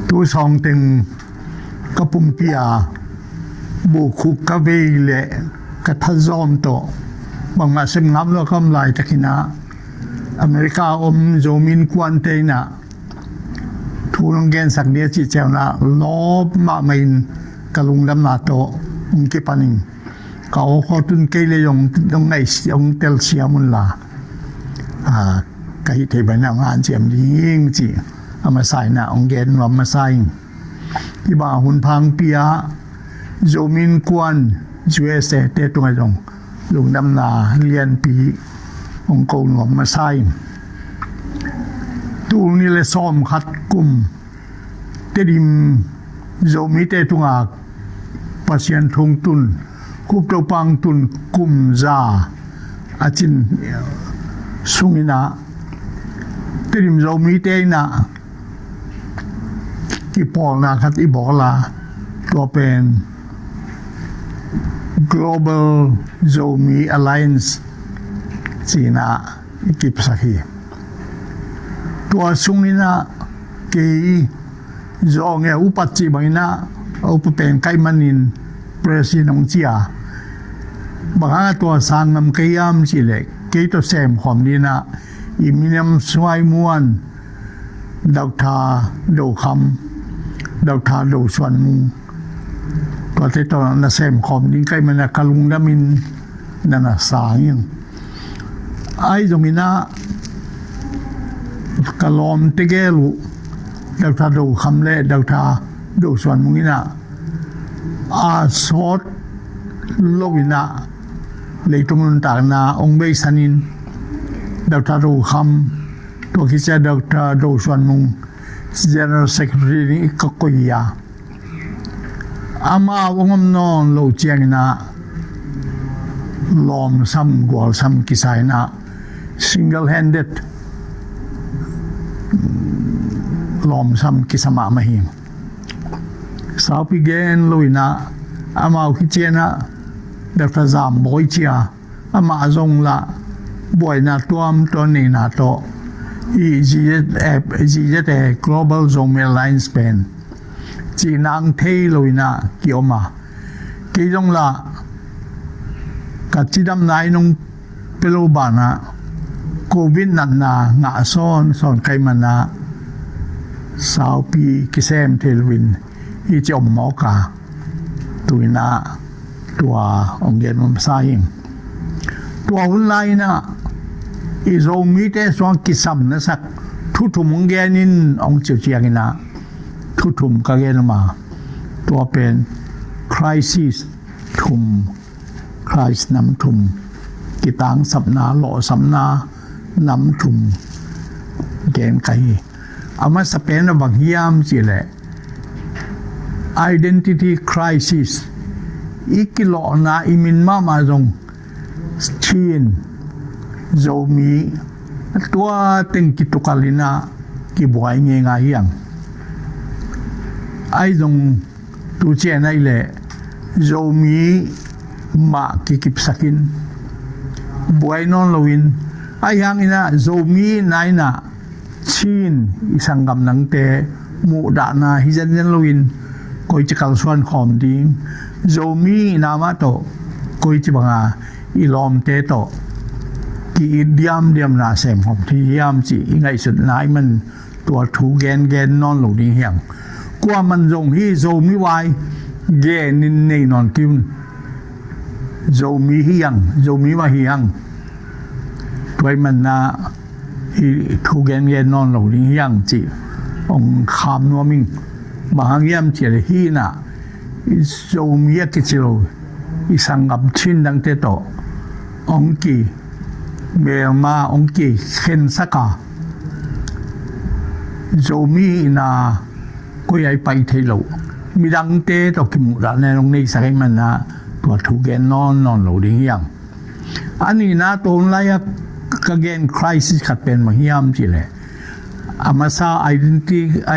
tu song ting kapumpia buku kabele kathazom to bang masim ngam lo kam lai takina Amerika zomin kwante na thulong gen sak dia chi chewna lob ma main kalung lam na to unke paning kau khotun kele yong dong nai ong tel siamun la kai te bana ngan chiam ding chi ama sai na ong gen wa ma sai ki ba hun phang pia zomin kwan USA te tung jong lung nam na lian pi ong ko ngom ma sai tu ni le som khat kum te dim zomi te tunga pasien thung tun kup to pang tun kum za achin sungina te dim zomi te na ki pol na khat i bola to pen Global Zomi Alliance China ikip sakhi tua sungina ke zonge upatchi bangina upapen kaimanin presidong chia banga tua sangam kayam chile ke to sem khom dina iminiam swai muan Dr. Do kham Dr. Do swan muก็ที่ตอนนั้นเสมคอมดิ้งใกล้มันกลุงดามินนั่นน่ะสายยังไอ้ตรงนี้นะกลอมเตเกลูดาวทาดูคำเล่ดาวทาดูส่วนมุงินะอาสอดโลวินะเลยตรงนั้นต่างนาองเบสันินดาวทาดูคำตัวคิดจะดาวทาดูส่วนมุง General Secretary นี่ก็กุยยาอามาวังนอนโลเจียงนะลอมซ้ำกว่าซ้ำกิสายนะ single handed ลอมซ้ำกิสมาไม่หิมสาวพิเกนลุยนะอามาคิเจนะเด็กจามบอยเชียอามาจงละบอยนะตัวมตัวนี้นะตัวEGZ Global Zomi Alliance Penจีนางเทลุยนะเกี่ยวมากี่จงละกัดจีดำนายนงเปโลบานะโควิดนั่นนะงะซ้อนไกมันนะสาวปีกิเซมเทลวินอีจอมหมอกาตุยนะตัวองเดียนมันสายตัวหุ่นไลนะอีโรมีเตสวงกิซัมนะสักทุกมงเกนินองเจียวเจียกินะทุมกะเกนมาตัวเป็น crisis ทุม crisis น้ำทุมกิตังสับนาหล่อสับนาน้ำทุมเกนไกอามาสเปนบางยามสิแหละ identity crisis อีกิโลนาอิมินมาจงชีนโจมีตัวตึงกิตุกาลินากิบวยเงงายังไอ้ตรงตัวเจนไอ้เล่โจมีมากิบสักินบวยนอนลวินไอ้ยังนะโจมีนายนะชีนอิสังกำนังเตมูดานาฮิจันยันลวินคอยจะกัลส่วนขอมดิ้งโจมีนามาโตคอยจะบังอาอิลอมเตโตกีเดียมนาเสมของที่ยามจีไงสุดนายมันตัวถูแกนนอนหลงดิ้งเหี่ยงกว่ามันจงที่โจมีไว้เกนินในนอนกิมโจมีเฮียงโจมีว่าเฮียงไว้มันนะถูแกนนอนหลงดิ้งเฮียงจีองคำนัวมิงบางยามจีเลยฮีน่ะโจมีกิจโลอีสังกับชินดังเตโตองกีเมียมาองกีเข็นสักาโจมีนาก็ยัยไปเทโลมีดังเตตกิมุระในตรงนี้สักมันนะตัวถูกแกนนอนหลดิ้งยังอันนี้นะตัวอะไรก็แกนคริสขัดเป็นมาเฮียมจีเลยอามาซา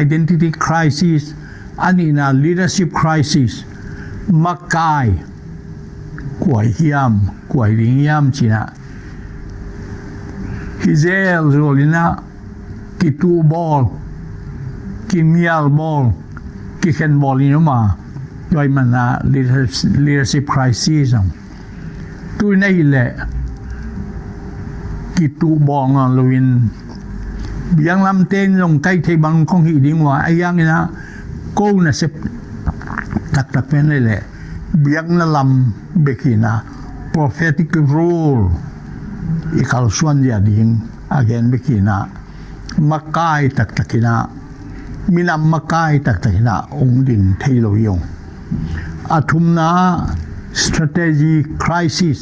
identity crisis อันนี้นะ leadership crisis มักกายกวยเฮียมกวยดิ้งยามจีนะฮิเซลโรลินะกิตูบอล กินเมียลบอลกิเคนบอลนี่มาด้วยมันนะ leadership crisis ตัวนี้แหละกิตูบองอ่ะลุยนเบียงลำเต้นลงใกล้ที่บังคงหิดิงว่าไอ้ยังนี่นะกูน่ะเสพตักเป็นเลยแหละเบียงนั่นลำเบกินะ prophetic rule อีกาลส่วนยาดิ่ง again เบกินะมักกายตักกินะมีนำมักกายตักกินะองดินเทโลยงอาทุมนะ strategy crisis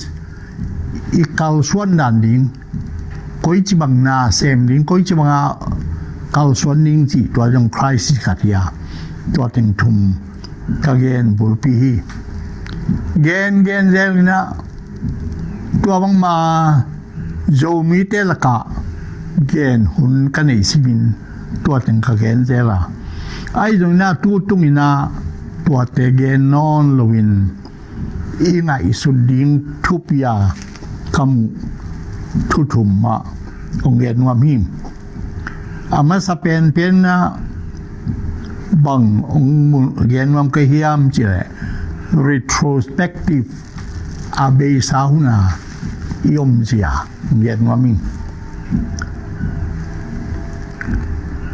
อีกาลส่วนดันดิ่งก้อยจิบังนาเซมดิ่งก้อยจิบังกาลส่วนดิ่งจีตัวจง crisis ขัดยาตัวถึงทุมกะเกนบุลปีเกนเซลนะตัวบังมาโจมีเตลกะเกนหุ่นกันในสิบินตัวถึงกะเกนเซลาไอ้ตรงนั้นตัวตรงนี้นะตัวเตเกนนอนลวินอีน่าอิสุดิงทุบยาคำทุทุมมาองเกนว่ามิมอามาสเปนเป็นนะบังองเกนว่าก็เฮียมจีเล retrospective อาเบสาวนะยมเสียเกนว่ามิม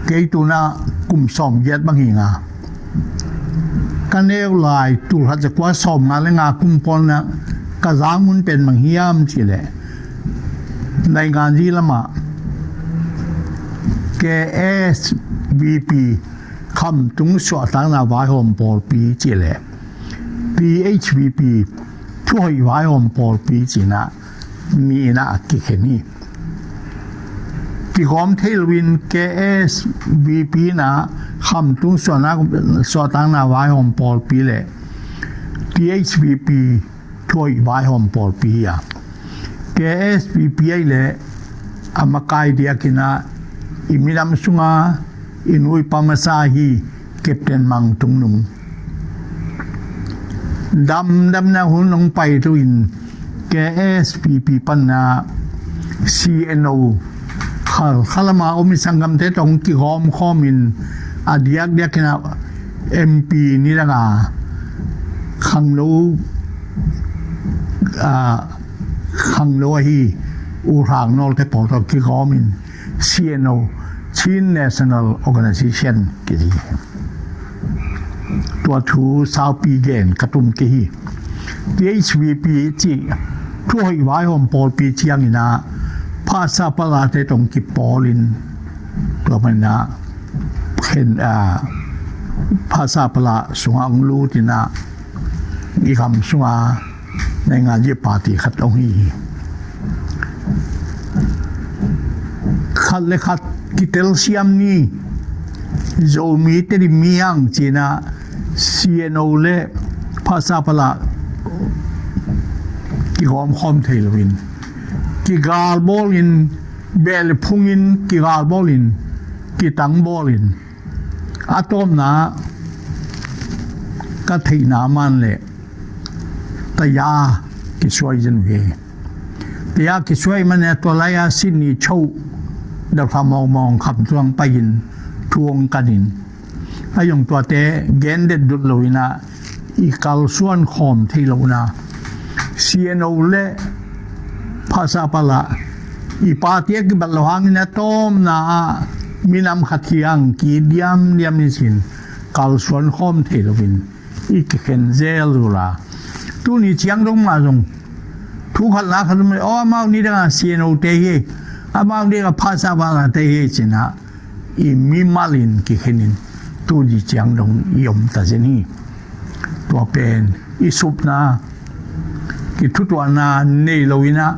เกตุนะกุมสอมเย็ดบางหิงากันเอวลายตุลหัดจะกว่าสอมงานและงากุมปอนนะกะจางมุนเป็นบางเฮียมจีเลในงานที่ละมา KSVP คำตุงสวดตั้งนาไว้หอมปอลปีจีเล PHVP ช่วยไว้หอมปอลปีจีนะมีนะกิเขนีที่ความเทลวิน KSVP นะคำตุงสวดตั้งนาไว้หอมปอลปีเล PHVP ช่วยไว้หอมปอลปีอ่ะ KSVP เลยอามากายเดียกินะอิมิดามสุงาอินุยปามาซาฮีเก็บเต็นมังตุงนุงดำนะหุ่นลงไปตุอิน KSVP ปันนา CNO ข้าลมาอมิสังกัมเทตองกิหอมข้อมินอาเดียกกินะ MP นี่ละงาขังโลฮีอุรางนอลเทปอตกิหอมิน CNO Chin National Organization กี่ทีตัวทูซาวปีเกนกระตุ้มกี่ PHVP จีทั่วอีไว้หอมปอลปีเชียงอินะภาษาปลาเตตรงกิปอลินตัวมันนะเห็นภาษาปลาสุงอังลูตินะอีคำสุงาในงานเย็บปาติขัดตรงนี้ขัดเลยขัดกิเตลเซียมนี่โจมีเตริมียังจีน่า CNO เล่ภาษาพละกิหอมคอมเทลวินกิกาลบอลินเบลพุงินกิกาลบอลินกิตังบอลินอะตอมนะก็ที่นามันเลยแต่ยากิช่วยจันเวแต่ยากิช่วยมันเนี่ยตัวไรอะสินี่โชเดาฟามองขับทวงไปยินทวงกันยินไอ้ยงตัวเตะเกนเด็ดดุดเลยนะอีกาลส่วนคอมที่เรานะCNO เล่ภาษาปลาอีปาเตียกิบัลลหังเนี่ยต้มนะมีน้ำขัดเคียงกีเดียมนิสินกาลส่วนคอมที่เราวินอีกเข็นเซลลูลาตัวนี้เชียงตรงมาตรงทุกขัดละขัดไม่อ๋อมานี่นะCNO เตะอาบางเด็กภาษาบาลเตยจินะอีมีมาลินกิเขนินตัวจีจังดงยมตาเจนี่ตัวเป็นอีสุปนากิทุตัวนาเนลวินะ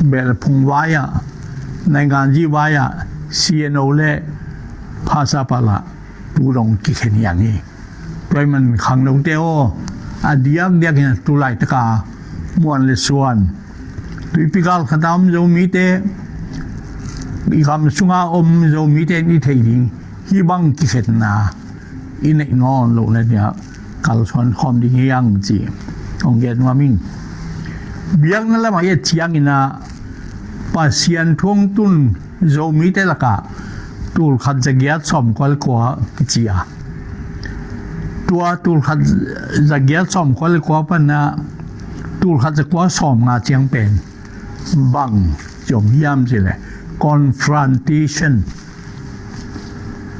เบลพงวายะในงานจีวายะCNO เล่ภาษาบาลตัวดงกิเขนิอย่างนี้ตัวมันขังดงเตโออาเดียกเนี่ยตัวไหลตะกามวนเลส่วนด้วยพิการขดามโจมีเตอีคำสุงาโจมีเตนี่เทียงฮีบังกิเขตนาอินเอกนอนโลกเนี่ยกาลชวนคอมดียังจีองเกนว่ามิงเบียงนั่นแหละมาเยเชียงอินะปัสยันทวงตุนโจมีเตละกะ ตูลขัดจะเกียรสอมกว่าเลยกว่ากิจยาตัวตูลขัดจะเกียรสอมกว่าเลยกว่าปนะตูลขัดจะกว่าสอมงาเจียงเป็นบังจงย่ำสิเลย confrontation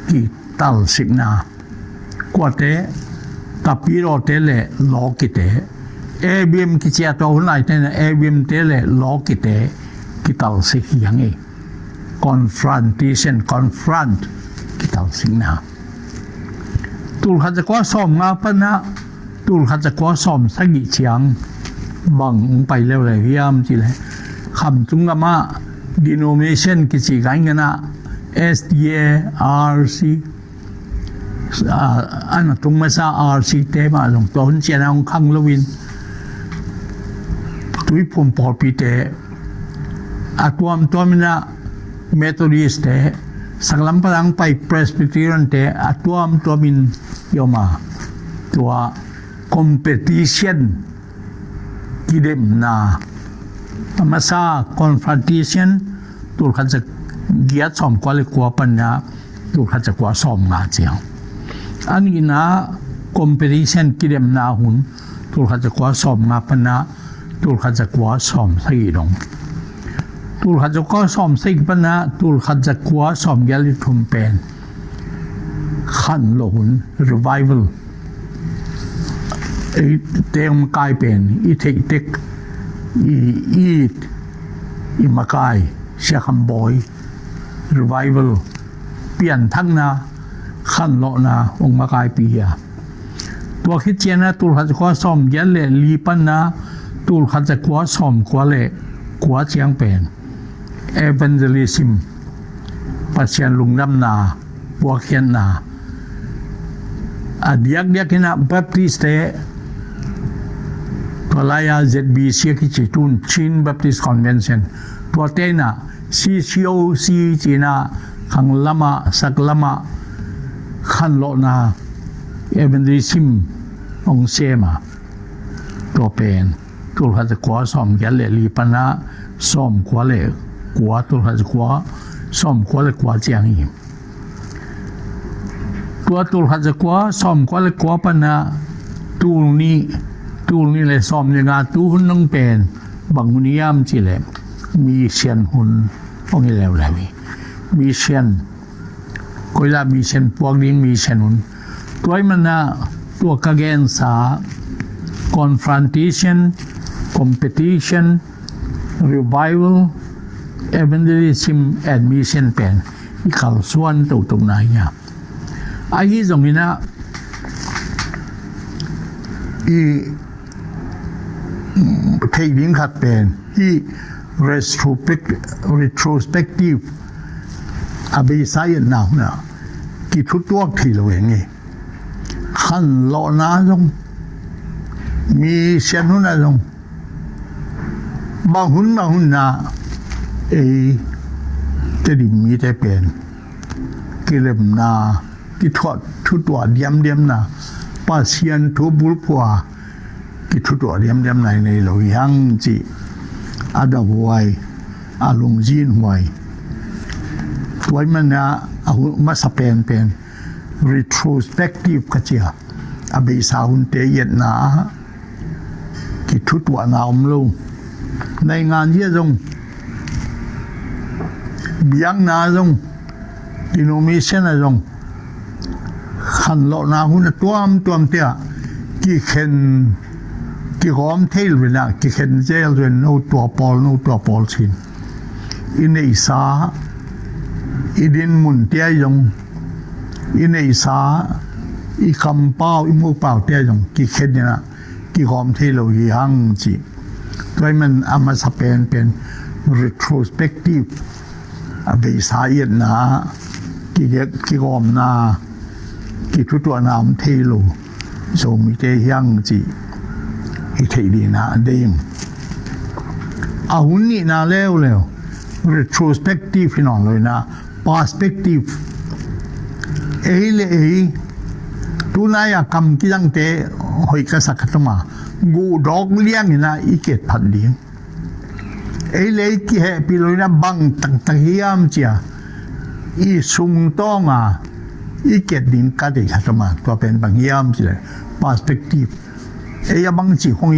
กี่ตัลสิกนากว่าเตะกับปีโรเตเลล้อกิเตะABM กิจยาตัวหุ่นไหนเนี่ย ABM เตเลล้อกิเตะกิตัลสิกยังไง confrontation confront กิตัลสิกนาตูลขัดจะกว่าสอมงาปนะตูลขัดจะกว่าสอมสักกี่เชียงบังไปเร็วเลยย่ำสิเลยคำจุงกะมา denomination กิจการเงินนะ SDA RC อันตรงมาซา RC เตมาลงตัวหุ่นเชียนองคังลวินตุยผมพอปีเตอัตวมตัวมินะ Methodist เตสักลำพลังไป Presbyterian เตอัตวมตัวมินโยมาตัว competition กิเดมนามาซา confrontation ตัวขันจะเกียรสอมกว่าเลยกว่าปัญญาตัวขันจะกว่าสอมงาเจียงอันนี้นะ competition กิเดมนาหุ่นตัวขันจะกว่าสอมงาปัญญาตัวขันจะกว่าสอมใส่ดงตัวขันจะกว่าสอมใส่ปัญญาตัวขันจะกว่าสอมยาลิทุมเป็นขันโลหุ่น revival เตมกายเป็นอีเทคเทคอีมากายเชื่อคำบอย revival เปลี่ยนทั้งนาขันโลนาองค์มากายปียตัวคิดเจนะตูลขัดจะกว่าสอมยันเล่ลีปันนะตูลขัดจะกว่าสอมกว่าเล่กว่าเชียงเป็น evangelism ปัจเจียนลุงดำนาบัวเขียนนาเดียกนะ Baptist ตัวลาย ZBC กิจตุน Chin Baptist Convention ตัวเตนะ CCOC จีน่าขังลมาสักลมาขันโลนา Evangelism องเซมาตัวเป็นตัวขัดจะกว่าสอมยันเล่ลีปนะสอมกว่าเล่กว่าตัวขัดจะกว่าสอมกว่าเล่กว่าเจียงอีตัวตูลขัดจะกว่าสอมกว่าเลยกว่าปนะตูลนี่เลยสอมยังไงตูหุ่นน้องเป็นบางหุ่นยามจีเลยมีเชียนหุ่นพวกนี้แล้วเลยมีเชียนก็ละมีเชียนพวกนี้มีเชียนหุ่นตัวมันนะตัวกระเกนสา confrontation competition revival evangelism admission เป็นที่เขาส่วนตรงไหนเนี่ยไอ้ที่ตรงนี้นะเทคนิคขัดเป็นที่ retrospective อภิษายนาวนะกี่ทุกตัวที่เราเองไงขันโลนาจงมีเชียนหุ่นนะจงบางหุ่นนะจะดิมีแต่เป็นกิเลมนากิทอดทุตัวเดียมนะปัสยันทุบุลพัวกิทุตัวเดียมในเรายังจีอาดาวไวอาลงจีนไวตัวมันนะเอามาสเปนเป็น retrospective ก็เจียอเบสาหุนเตยนนากิทุตัวนาอมลงในงานเยี่ยจงเบียงนาจงดิโนมิเชนจงขันโลนาหุนตัวมเตียกี่เข็นกี่หอมเทลเวลากี่เข็นเจลเรนโนตัวปอลชินอินเอซาอิดินมุนเตียจงอินเอซาอีคำเป้าอีมูเป้าเตียจงกี่เข็นเนี่ยนะกี่หอมเทลยังจีด้วยมันอามาสเปนเป็น retrospective อภิษายนนากี่หอมนากี่ทุตัวน้ำเทโลโซมิเตยังจีอิเทดีนาเดียงอาหุ่นนี่นาเร็ว retrospective พี่น้องเลยนะ perspective ตุนายกรรมกิจังเตหอยกษัตริย์มากูดอกเลี้ยงนะอีเกตพันเลี้ยงเลยกี่เหตุพิโรนะบังตั้งเฮียมเจีย อีซุงต้องอีเกตดินกัดอีกครับมาตัวเป็นบางยามสิเลย perspective บางจีของ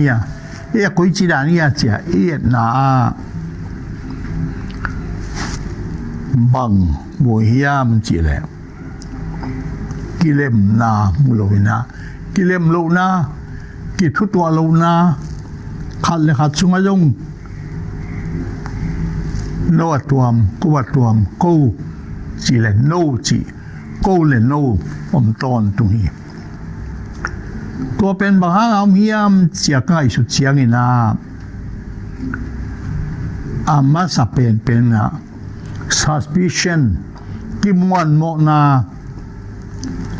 คุยจีดานี่เจ้าน่าบางมวยยามจีเลยกิเลมนามุโลวินากิเลมโลนากิทุตัวโลนาขัดเลยขัดสุมาจงโนตัวมกูวัดตัวมกูจีเลยโนจีกูเลยโนอมตอนตรงนี้ตัวเป็นบางครั้งเอาเมียมเสียง่ายสุดเสียงนี่นะอามาสเป็นsuspicion กิมวันโมนา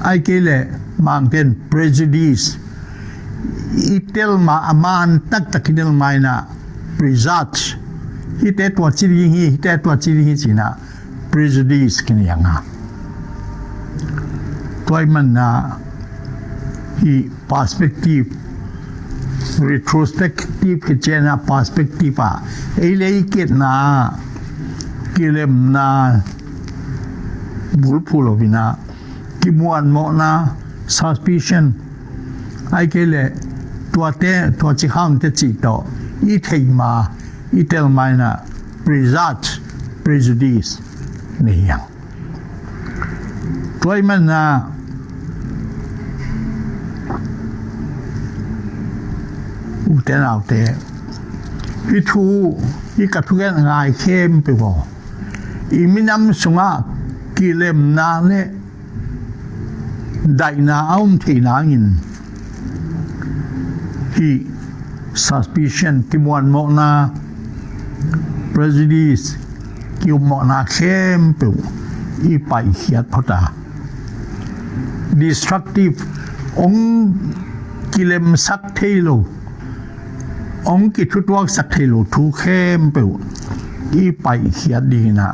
ไอ้เกลมังเทน prejudice อีเตลมาอามันตักกินลมานะ prejudice ฮิตตัวจีรีฮิตตัวจีรีฮิจินะ prejudice กันยังไงตัวมันนะฮี perspective retrospective que tiene perspectiva ele que na kilem na bulpulo bina kimuan mo na suspicion ai kele tua chi hang te chi to I thei ma I tel mai na prejudice ne yang toi man naอุเทนเอาเตพิทูอีกัทุกอย่างง่ายเข้มไปบ่อีมินำสุงะกิเลมนาเลได้นาเอาทีนาอินฮี suspicion กิมวนโมนา prejudice กิมโมนาเข้มไปอีไปเขียดพอตา destructive องกิเลมสักเทโลองกิทุตวักสักเทโลทุเข้มเปวอีไปเขียดดีนะ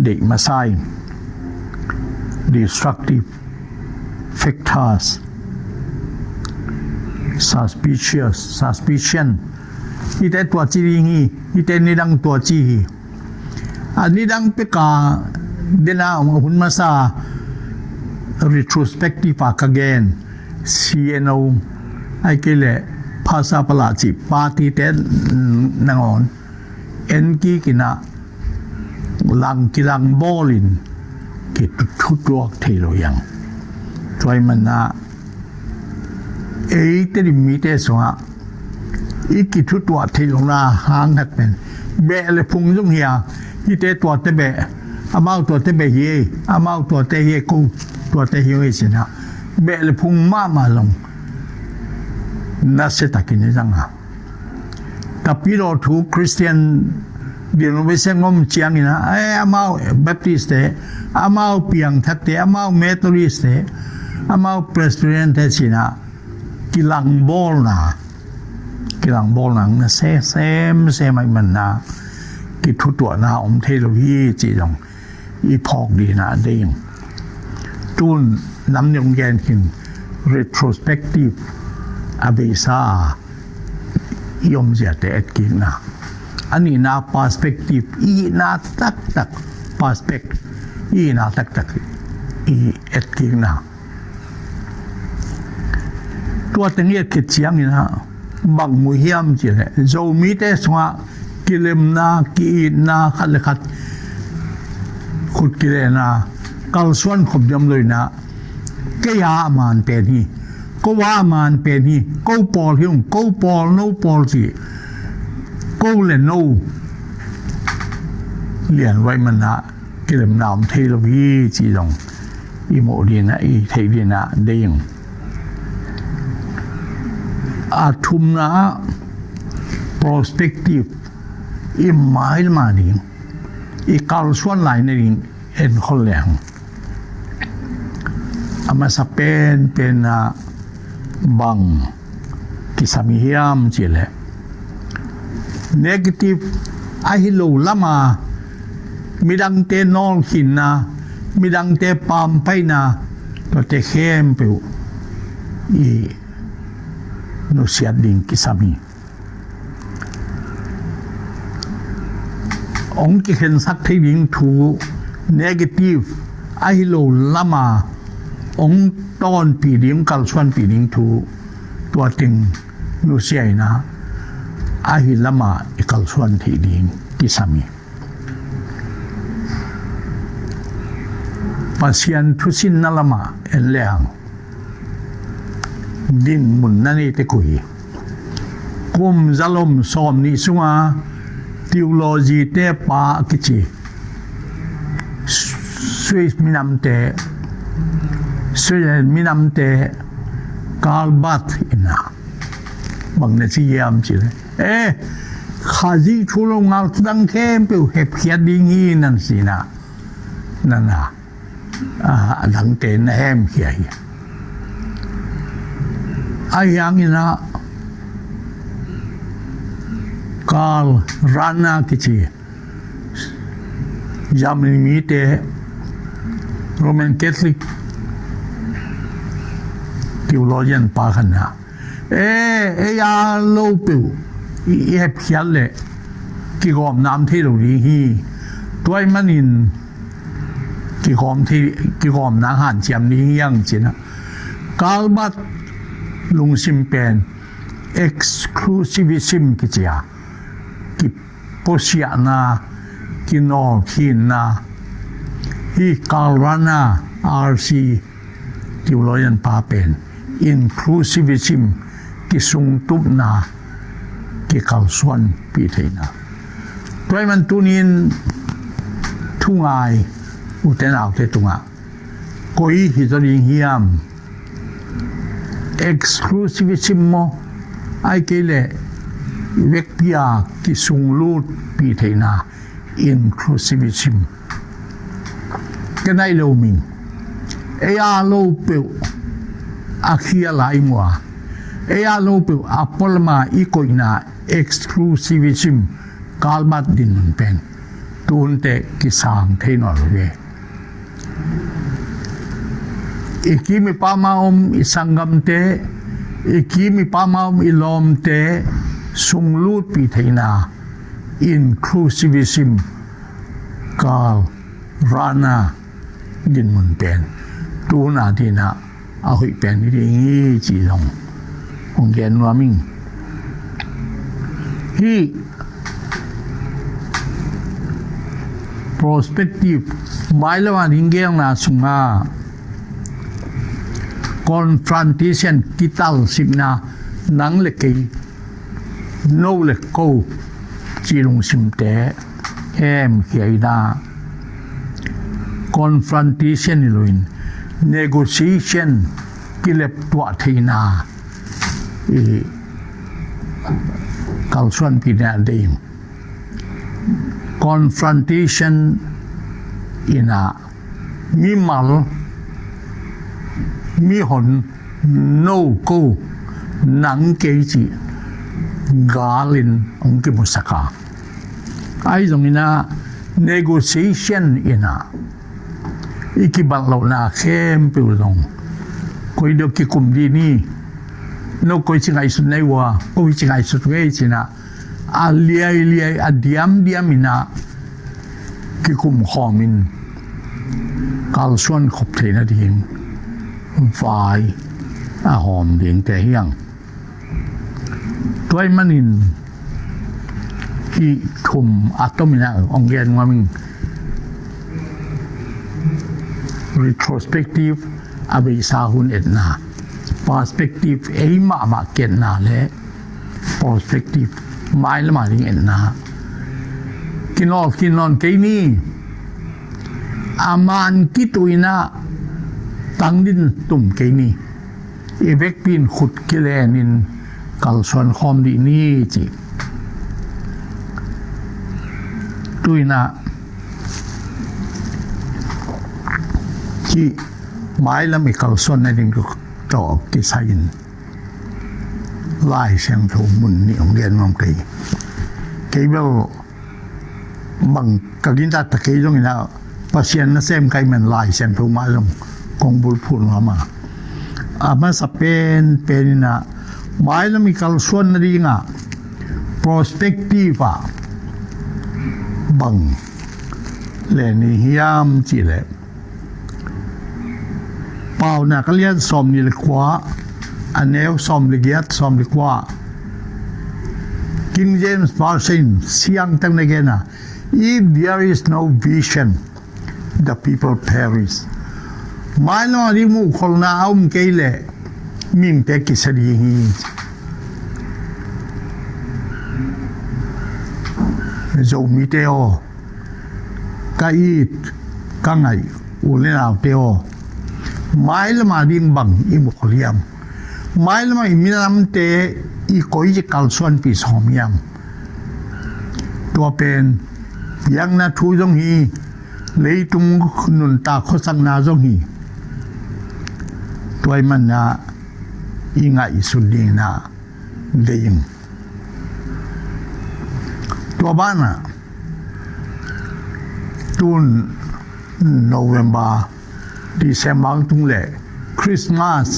เด็กมาใส่ destructive factors suspicion อีแต่ตัวจีรีอีแต่นิดังตัวจีอันนี้ดังเปกาเดน่าหุ่นมาซา retrospective ปากแกน CNO ไอ้เกลภาษาประหลาดจีปาติเตนนางอนเอ็นกีกินะกิลังบอลินกิทุตวกเทโลยังช่วยมันนะเตริมีเตสวะอีกิทุตวกเทโลนาหางหักเป็นเบะเลยพุงจุงเฮียอีเตตัวเตเบะอามาตัวเตเบะเยอามาตัวเตเยกูตัวเตเฮียสินะเบะเลยพุงมาลงnasi takin janga tapi lo tu Christian denomination ngom chiang ina amau Baptist amau piang thatte amau Methodist amau Presbyterian te china kilang bol na na se mai man na ki thu tua na the lo hi chi jong I phok di na ding tun nam nyong gen kin retrospectiveอาเบซายอมเสียแต่เอ็ดกินนะอันนี้น่า perspective อีน่าตัก perspective อีน่าตักอีเอ็ดกินนะตัวตั้งเอ็ดคิดเสียงนี่นะบางมือเหี้ยมจีเลยโจมีแต่สวะกิเลมนากีนาขัดเลยขัดขุดกิเลนากัลส่วนขบยำเลยนะแกยามันเป็นนี่ก็ว่ามันเป็นนี่ก็ปอลที่ก็ปอลโนปอลสิก็เลยโนเรียนไว้มันนะกิเลมนามเทลวีจีดงอีโมดีนะอีเทดีนะเดียงอาทุมนะ perspective อีหมายมาดิอีกาลส่วนหลายในดิเอ็นคนแหลงอามาสเปนเป็นbang kisamihiam chile negative ahilo lama midang te nol hinna midang te pam paina to te hempe I no siading kisami ong ki hen sak thei ding thu negative ไอ้โลละมาองตอนปีดิ้งกัลส่วนปีดิ้งทูตัวติงนุเซียนะไอ้ละมาอีกัลส่วนที่ดิ้งที่สามีปัสยันทุสินนั่นละมาเอลเลงดินมุนนั่นเองที่คุยกุมซาลมสอมนิสุงาทีโอโลจีเตปากิจิสวิสมินามเตสวิสมินามเตกาลบัตอินาบางเนซียามจิเลข้าจีชูลงงาตั้งเข้มเปียวเห็บเขียดดิ้งนั่นสินะนั่นนะหลังเตนแหมเขียไอ้ยังนี่นะกาลรานากิจิยามนิมิเตโรมันคาทอลิกทีโอโลเจียนปากันนะยาโลปิวเอฟเขียนเลยกี่กอมน้ำที่เราดีฮีตัวมันอินกี่กอมน้ำหันเจียมนี้ยังจีนะกาลบัตลุงซิมเป็น exclusivism กิจยากิโปเซียนากินอคินนาฮีกาลรานา RC ที่เรายันปาเป็น inclusivism กิสุงตุบนากิกัลส่วนปีเทนาตัวมันตุนินทุ่งไออุเทนเอาเทตุงะก็อีฮิตริงฮิม exclusivism โมไอเกเลเวกพิอากิสุงลูดปีเทนา inclusivism กันไอโลมิงอาโลเปิวอาคียลายมัวอาโลเปิวอัปปลมาอีโกอินา exclusivism กาลบัดดินมันเป็นตูนเตกิสางเทนอลเวอีกีมีปามาอมอิสังกัมเตอีกีมีปามาอมอิลอมเตสุงลูดปีเทนา inclusivism กาลรานาดินมันเป็นตูนาทีนะเอาให้เป็นที่นี้จีตงองเกนว่ามิงที่ prospective หมายแล้วว่าหิงเกียงนาสุงา confrontation กิตัลสิบนานังเล็กโนเล็กโกจีลงสิมเตแอมเขียดา confrontation นี่ลุย negotiation กิเลปตัวเทนากัลส่วนปีนาเดม confrontation อินามีมัลมีหน no go นังเกจิกาลินองกิมุสกาไอ้ตรงนี้นะ negotiation อินาอีกบังเราหน้าเข้มไปลงคุยเดียวกี่กลุ่มดีนี่นกคุยจิงไอสุดในวัวคุยจิงไอสุดเวจินะอาเลียอาเดียมมินะกี่กลุ่มขอมินกัลส่วนขบเทนะทีมฝ่ายหอมเดียงแต่เฮียงตัวมันอินที่คุมอัตโตมินะองเกนว่ามิงretrospective อาเบสาหุนเอ็ดนา perspective มาเก็นนาและ perspective ไม่ละมาลิงเอ็ดนากินนอนเกนี่อามันกิตุยนาตั้งดินตุ่มเกนี่เอเวกปินขุดกิเลนินกัลส่วนคอมดีนี่จีตุยนาที่หมายแล้วมีกัลส่วนในดินก็จอกกิสายินไล่เสียงถูมุนนี่ของเรียนมังกีเกี่ยวบังกินตัดตะกี้ตรงนี้นะปัศยันนั่นเซมไก่มันไล่เสียงถูมาลงกองบุญพูนมามาสเปนเป็นนะหมายแล้วมีกัลส่วนในดินอ่ะ perspective บัง le ni hiam chi le pau na ka lian som ni le kwa aneu som le giat som le kwa King James Version siang tang na gena if there is no vision the people perish mai no ri mu khol na aum ke le mim te ki sari hi zo mi te o ka it ka ngai u le na te o mai la ma dim bang i mu kholiam mai la ma i minam te i koi ji kal suan pi som yamตัวเป็นยังนะทูจงฮีเลยตุงนุนตาโคสังนาจงฮีตัวมันนะอิงไอสุดีนะเดียงตัวบ้านนะตุนโนเวมบาดิเซมบังตุงเล่คริสต์มาส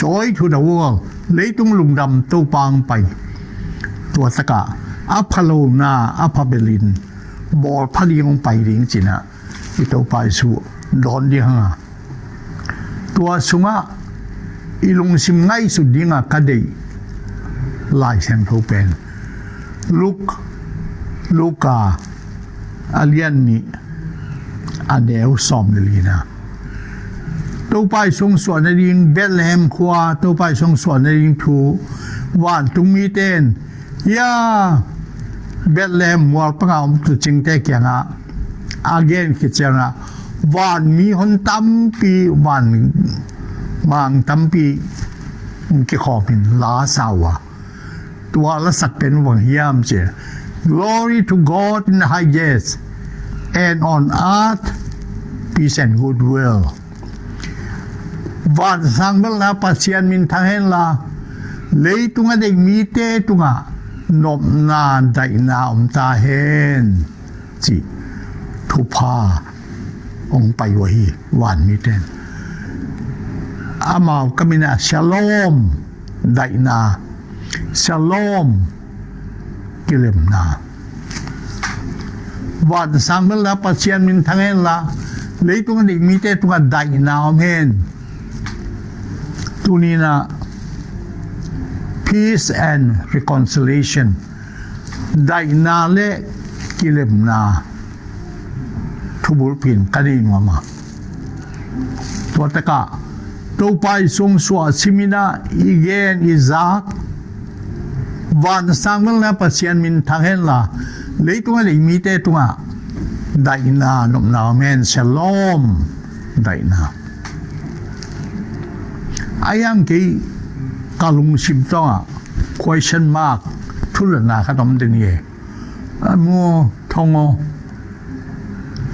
joy to the world เลยตุงลุงดำตัวปางไปตัวสกาอัพพโลนาอัพพเบลินบอลพลีงไปริงจินะอิโตไปสู่ดอนดีฮะตัวสุงะอิลุงซิมไงสุดดีงะกะเดลายเซนโทเป็นลูกาอาเลียนนี่อันเดียวสอมลีนะตัวไปทรงส่วนในริงเบธเลเฮมขวาตัวไปทรงส่วนในริงทูวานตุงมีเตนยาเบธเลมวัวปะเอาตุจิงเตกยังอ่ะอาเกนคิดจังอ่ะวันมีคนตั้มปีวันมังตั้มปีมุกิขอเป็นลาสาวะตัวละสักเป็นวังเฮียมเจ Glory to God in the highest and on earth peace and goodwill วันสังเบลาปัสยันมินทางเฮนลาเลยตุงะได้มีเตตุงะนบนานได้นาตาเห็นจิทุพาองไปวะฮีวันมีเตนอามาวกมินะชาโลมได้นาชาโลมกิเลมนาวันสังเมลาปัจเจียนมินทางเห็นละเลยตุงะได้มีเตตุงะได้นาเห็นตุนีนะpeace and reconciliation ได้นาเลกิเลมนาทุบุรพินกันเองมาตัวตะกะตัวไปทรงสวดสิมินาอีเกนอิซักวันสังเมลนะปัจเจียนมินทางเห็นละเลยตัวนี้มีเตตัวได้นานมนาเมนเชลอมได้นาอายังกีกาลุงสิบต้อง question mark ทุเรศนาขนมเดนีเอมัวทง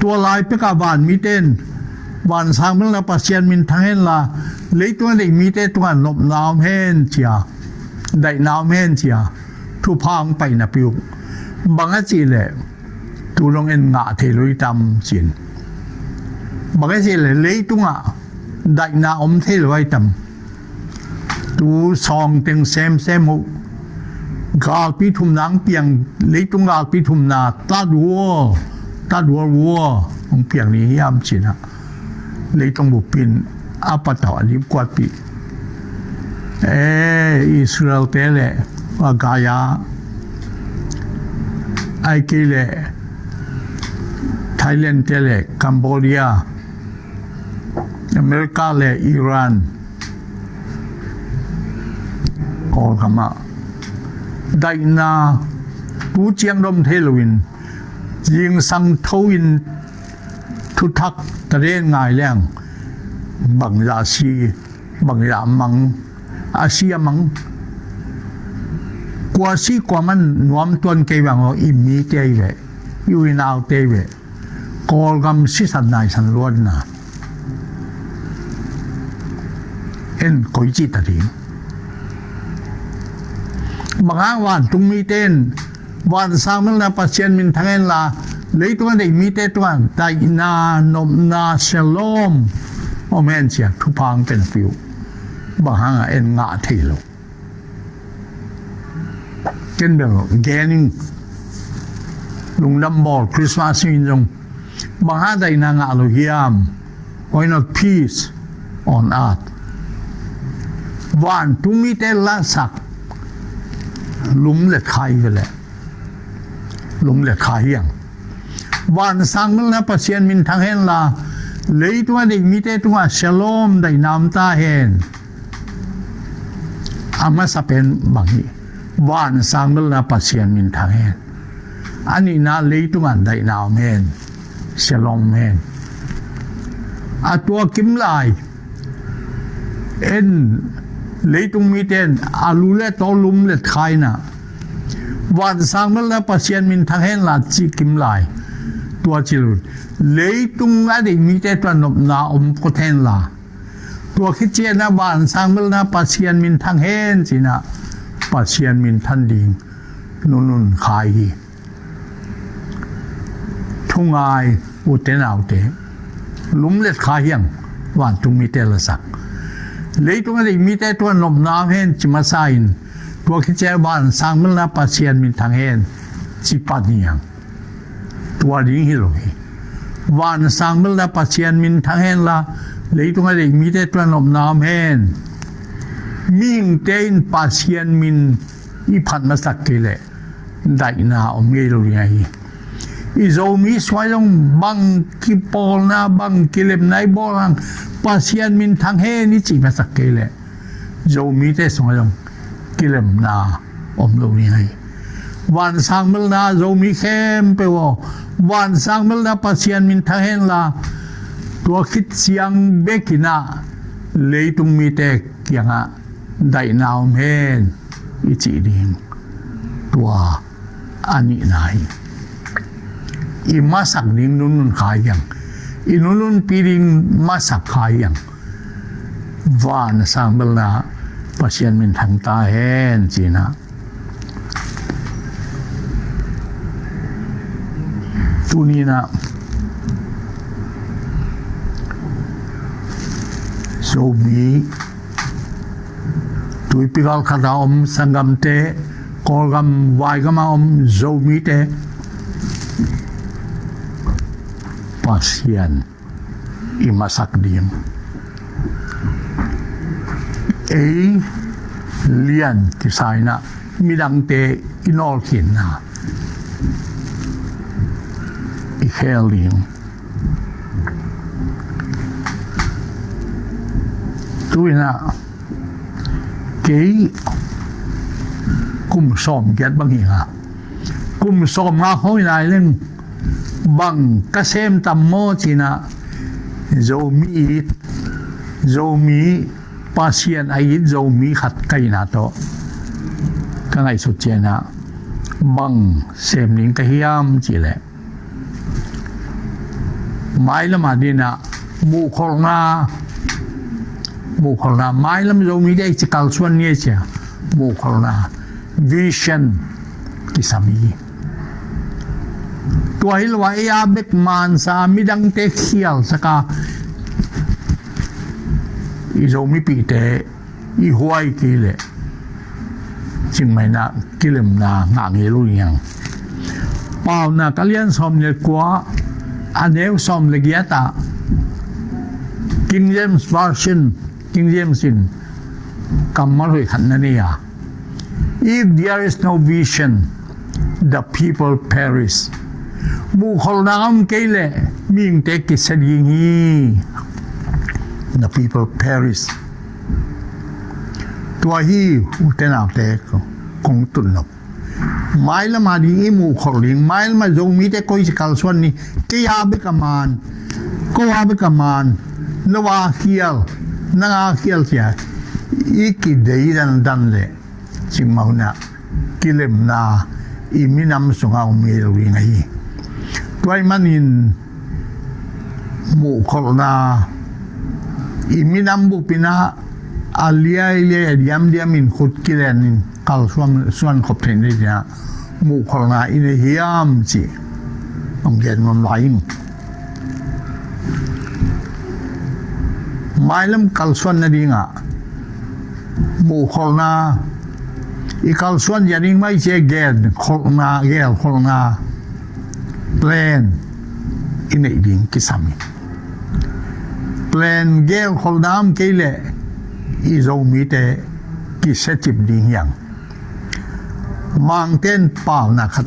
ตัวลายเปกาบานมีเต้นวันสามเมื่อเราปัสเซียนมินทางเห็นละเลยตัวนี้มีเต้ตัวนบน้ำเห็นเชียได้น้ำเห็นเชียทุพางไปนะปิวบางจีเลยตัวลงเอ็นงาเทลุยตำจินบางจีเลยตัวได้น้ำเทลุยตำตูซองเต็งเซมมุกาลปีทุมนังเปียงเลยตุงกาลปีทุมนาตัดวัวของเปียงนี้ยามจินะเลยต้องบุปินอาปะตอลิบกวาดปีอิสราเอลเตเลว่ากายาไอเกเลไทยแลนด์เตเลกัมพูชาอเมริกาเลอิหร่านโอ้ขมาได้นาผู้เจียงดมเทลวินยิงสังทวินทุทักตะเรงายแรงบังยาชีบังยามังอาเซียมังกว่าซีกว่ามันนวมตวนเกวังอิมีเตยเวยูนาวเตยเวกอลกำสิสันนายสันล้วนนะเอ็นคอยจิตตะถิงบางวันตุงมีเต้นวันสามเมื่อปัจเจียนมินทางเงินละเลยตัวนี้มีเต้ตัวได้นานมนาเชลอมโอเมนเชียทุพังเป็นฟิวบางเอ็นงาเทโลเกินแบบแกนิงลุงดำบอลคริสต์มาสมินจง Bangaday na nga Elohim, why not peace on earth? Van tumite lasak, lumlet khai vele, lumlet khai yang. Van sangmel na pasien min tanghen la, lấy tua định mite tua shalom day nam ta hen. Ama sapen bangi, van sangmel na pasien min tanghen. Ani na lấy tua day nam hen. Shalom men. Atua kim lai en leitung miten alule tolum let khaina. Wan sangmel na pasien min thanghen la chi kim lai. Tua chilun leitung adi mite tua nop na ko ten la. Tua khitche na wan sangmel na pasien min thanghen china pasien min thanding nunun khai. Thungai uten autte lumlet khahyang wan tung mi tel sak leitung adi mi te to nop na hen chima sain to khiche ban sangmel na pasien min thang hen chi paniang to ring hi lo hi wan sangmel na pasien min thang hen la leitung adi mi te to nop na hen ming tein pasien min i phat na sak ke le dai na om nge lo hi izo mi swayong bang kipol na bang kilem na ibolang pasien min thang he ni chi masak kele zo mi te swayong kilem na om lo ni hai wan sangmel na zo mi khem pe wo wan sangmel na pasien min thang hen la to khit siang bekina leitung mi te kyanga dai na om hen i chi ding tua ani nai i masak ning nunun kayang inunun piring masak kayang van sambal na pasien min thang ta hen china tunina so mi tui pigal khata om sangam te kolgam vai gama om zo mi te pasien imasak diem lian ti saina midang te inol kin na i heling tuina ke kum som get bang hinga kum som nga hoi nai leng bang kasem tammo china zomi pasien ai zomi khat kai na to ka ngai su chena bang sem ning ka hiam chi le mai la ma dina mu khorna mai lam zomi dei chi kal suan nie cha mu khorna vision kisami tua hilwa ya bek man sa midang te khial saka izo mi pi te i huai ki le ching mai na kilem na nga nge lu yang pau na kalian som ne kwa aneu som le giata King James version King James in kamal hoi khan na niya if there is no vision the people perish mu khol nam kele ming te ki sadingi the people perish tua hi utena te kong tunop mai la ma di mu kholing mai ma zo mi te koi kal swan ni ke ya be kaman ko wa be kaman no wa hial na hial sia iki dei dan le chimmauna kilem na iminam sunga umel wi ngai tuai manin mu korna iminam bu pina alia diam in khut kiren kal suan khop then dia mu korna ine hiam chi ong gen non lain mailam kal suan na dinga mu korna ikal suan yaning mai che gen korna gel korna plan in ei ding kisami plan gel kholdam keile i zo mi te ki setip ding yang mang ten pal na khat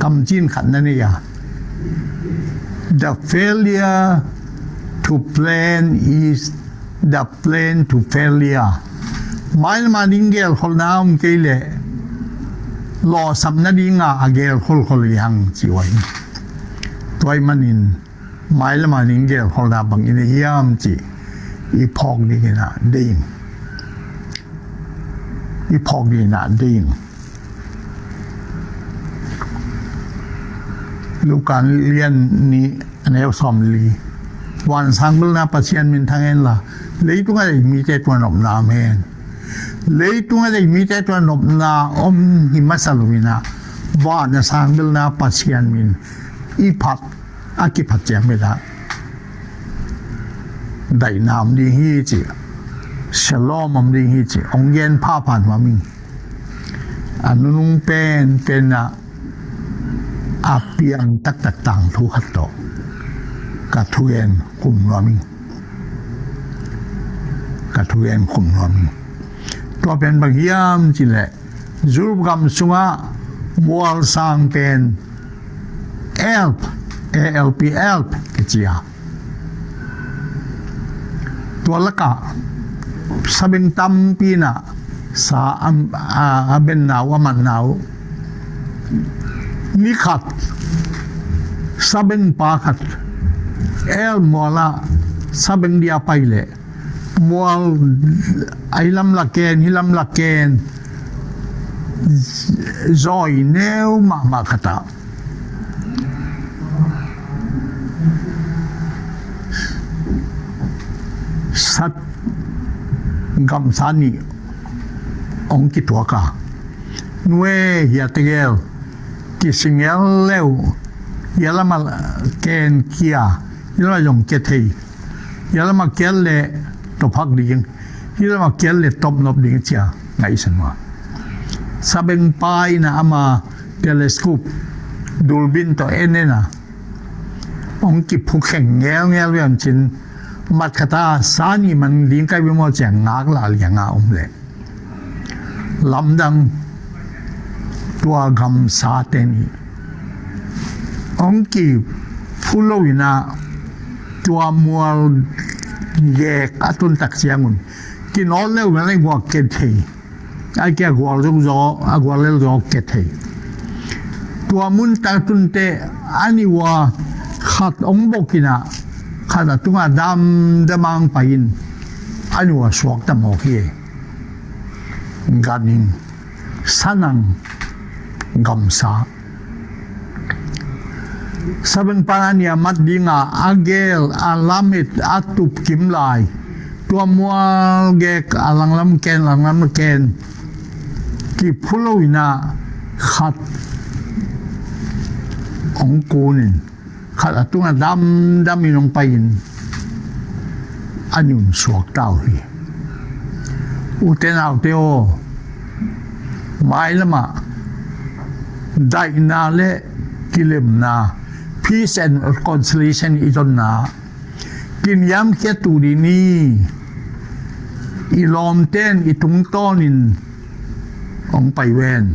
kam chin khat na ne ya the failure to plan is the plan to failure mail maning gel kholdam keile lo sam na dinga agel khol yang chiwai toy manin mai la maning gel khola bang in hiam chi i phok ni na ding i phok ni na dingลูกการเรียนนี้แนวสอมลีวันสังเบลนาปัจจัยมินทางเองล่ะเลยตัวอะไรมีแต่ตัวนบนาเมนเลยตัวอะไรมีแต่ตัวนบนาอมหิมัสลุมินาว่าในสังเบลนาปัจจัยมินอีพัดอากิพัดแจงไม่ได้ได้นามดีฮีจีฉลอมดีฮีจีองเย็นผ้าผ่านมามิงอันนุ่งเป็นอาเปียงตักต่างทุกขัดต่อกระทุเอนคุมรามิงกระทุเอนคุมรามิงตัวเป็นบางยามจีแหละจูบกำสุงะวัวสร้างเป็นALP ke chia tua laka sabeng tampi na sa aben naw aman naw nikhat sabeng pakhat el mola sabeng dia paile mol ailam laken hilam laken zoi neu ma khata sat gam sani ong ki tua ka nue ya tegel ki singel leu yala mal ken kia yala yong ke thei yala ma kel le to phak ding yala ma kel le top nop ding chia ngai san ma sabeng pai na ama telescope dulbin to enena ong ki phuk kheng ngel wiam chinมัดคตาสานี่มันลิงใกล้วิมลแจงงากลาเลียงอาเลยลำดังตัวกำสาเตนีองกีผู้ลวินาตัวมัวแยกอัตุนตักเสียงุนกินallเร็วมันเลยกว่าเกตเฮไอ้แกกว่าจงจอไอ้กว่าเร็วจอเกตเฮตัวมุนตักตุนเตอันนี้ว่าขัดองบกินะขณะตัวดำมังไปอินอันว่าสวกตะโมกีกันนิงสันังกำสาสับปะรณีมัดดิงอาเกลอาลามิดอาตุบกิมไลตัวมัวเกกอาลังลำเกนกิพุลวินาขัดองกูนินขัดตัวดำมีลงไปอินอันยุนสวกเต้าฮีอุเทนเอาเตโอไม่ละมาได้นาเลกิเลมนา peace and reconciliation อีจนนากินย้ำแค่ตูดีนี้อีลอมเต้นอีตุงต้นินองไปเวน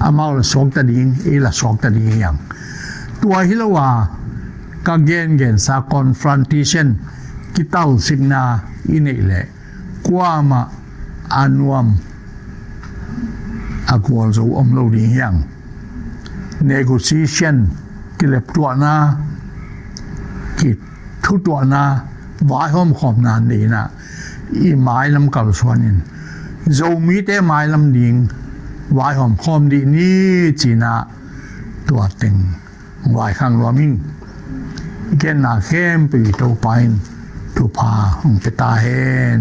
อามาละสวกตะดิงอีละสวกตะดิงอย่างตัวฮิลวากางเกนสา confrontation กิตาลสิงนาอินเอเลกว่ามาอันวมอากวลจูอมโลดีอย่าง negotiation กิเลปตัวนากิทุตัวนาวายห้อมขอบนานดีนะอีไม้ลำกัลสวนินโจมีแต่ไม้ลำดิงวายห้อมขอมดีนี่จีนะตัวเต็งวายข้างรวมิงเกณฑ์นาเข้มไปตัวไปตุพาองไปตาเห็น